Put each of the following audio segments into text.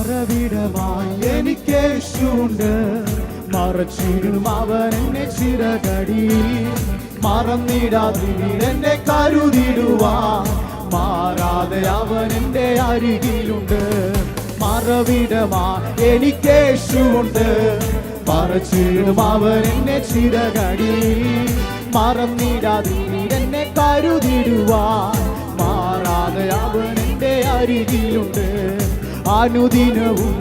മറവിടമായി എനിക്കേശുണ്ട്, മറച്ചിടും അവൻ എന്നെ ചിറകടിയിൽ. മറന്നിടാതിവിടെന്നെ കരുതിടുവാൻ മാറാതെ അവൻ എന്റെ അരികിലുണ്ട്. മറവിടമായി എനിക്കേശുണ്ട്, മറച്ചിടും അവൻ എന്നെ ചിറകടിയിൽ. മറന്നിടാതിവിടെന്നെ കരുതിടുവാൻ മാറാതെ അവൻ എന്റെ അരികിലുണ്ട്. അനുദിനവും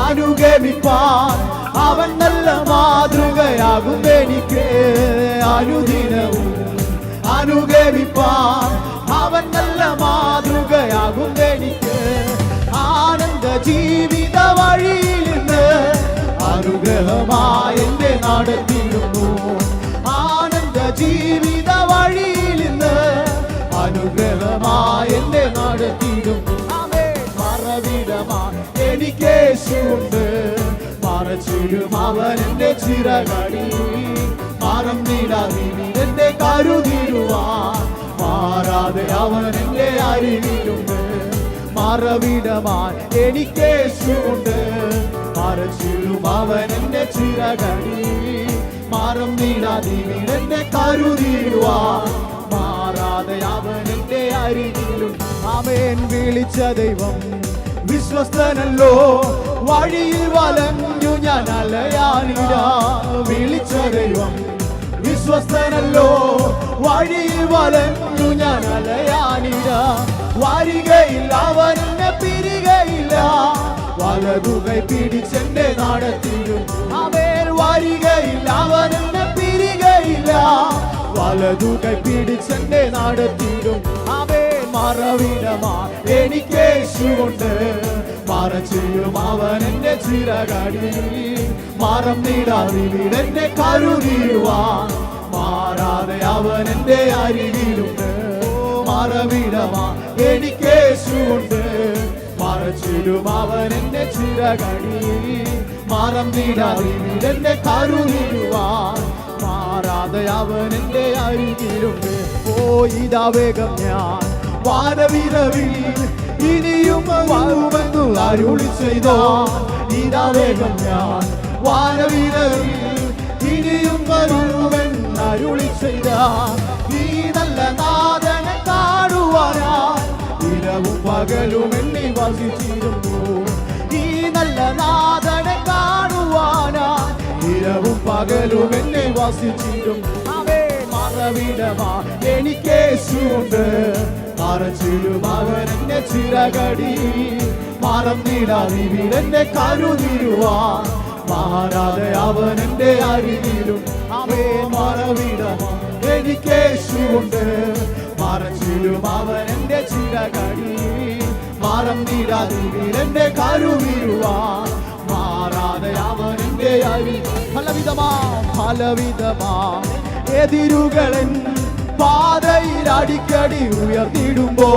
അനുഗമിപ്പാൻ അവൻ നല്ല മാതൃകയാകും എനിക്ക്. അനുദിനവും അനുഗമിപ്പാൻ അവൻ നല്ല മാതൃകയാകും എനിക്ക്. ആനന്ദ ജീവിത വഴിയിൽ നിന്ന് അനുഗ്രഹമായി എന്നെ നടത്തിയിരുന്നു. ആനന്ദ ജീവിത വഴിയിൽ നിന്ന് അനുഗ്രഹമായി എന്നെ നടത്തിയിരുന്നു. മറവിടമായി എനിക്കേശുണ്ട്, മറച്ചിടും അവൻ എന്റെ ചിറകടിയിൽ. മറന്നിടാതിവിടെന്നെ കരുതിടുവാൻ മാറാതെ അവൻ എന്റെ അരികിലുണ്ട്. മറവിടമായി എനിക്കേശുണ്ട്, മറച്ചിടും അവൻ എന്റെ ചിറകടിയിൽ. മറന്നിടാതിവിടെന്നെ കരുതിടുവാൻ മാറാതെ അവൻ എന്റെ അരികിലുണ്ട്. ആമേൻ. വിളിച്ച ദൈവം വിശ്വസ്തനല്ലോ, വഴിയിൽ വലഞ്ഞു ഞാൻ അലയാനില്ല. വിളിച്ച ദൈവം വിശ്വസ്തനല്ലോ, വഴിയിൽ വലഞ്ഞു ഞാൻ അലയാനില്ല. വരികയില്ല അവൻ എന്നെ പിരികയില്ല, വലതുകൈ പിടിച്ചെന്റെ നടത്തിയും. അവൻ വരികയില്ല അവൻ എന്നെ പിരികയില്ല, വലതുകൈ പിടിച്ചെന്റെ നടത്തിയും. അവൻ മറവിടമായി എനിക്കേശുണ്ട്, മറച്ചിടും അവൻ എന്റെ ചിറകടിയിൽ. മറന്നിടാതിവിടെന്നെ കരുതിടുവാൻ മാറാതെ അവൻ എന്റെ അരികിലുണ്ട്. മറവിടമായി എനിക്കേശുണ്ട്, മറച്ചിടും അവൻ എന്റെ ചിറകടിയിൽ. മറന്നിടാതിവിടെന്നെ കരുതിടുവാൻ മാറാതെ അവൻ എന്റെ അരികിലുണ്ട്. ഓ ഇതാ വേഗം ഞാൻ വാനവിരവിൽ ഇനിയും വരുമെന്നു അരുളി ചെയ്തോ. ഇതാ വേഗം ഞാൻ വാനവിരവിൽ ഇനിയും വരുമെന്ന് അരുളി ചെയ്ത. ഈ നല്ല നാഥനെ കാണുവാനാ ഇരവും പകലും എണ്ണി വസിച്ചിരുന്നു. ഈ നല്ല നാഥനെ കാണുവാനാ ഇരവും പകലും എന്നെ വസിച്ചിരും. അവേ മറവിടമായി എനിക്കേശുണ്ട്, മറച്ചിടും അവൻ എന്നെ ചിറകടിയിൽ. മറന്നിടാതിവിടെന്നെ കരുതിടുവാൻ മാറാതെ അവൻ എന്റെ അരികിലും. അവേ മറവിടമായി എനിക്കേശുണ്ട്, മറച്ചിടും അവൻ എന്റെ ചിറകടിയിൽ. മറന്നിടാതിവിടെന്നെ കരുതിടുവാൻ മാറാതെ അവൻ എന്റെ അരികിൽ. ഫലവിധമാ എതിരുകളൻ പാതയിൽ അടിക്കടി ഉയർത്തിടുമ്പോ.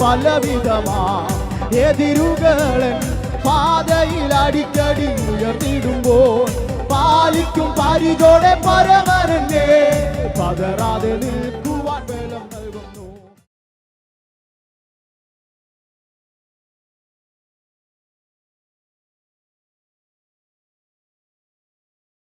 പലവിധമാ എതിരുകളൻ പാതയിൽ അടിക്കടി ഉയർത്തിടുമ്പോ. പാലിക്കും പരിചോടെ പരമരനെ പതറാതെ നിൽക്കും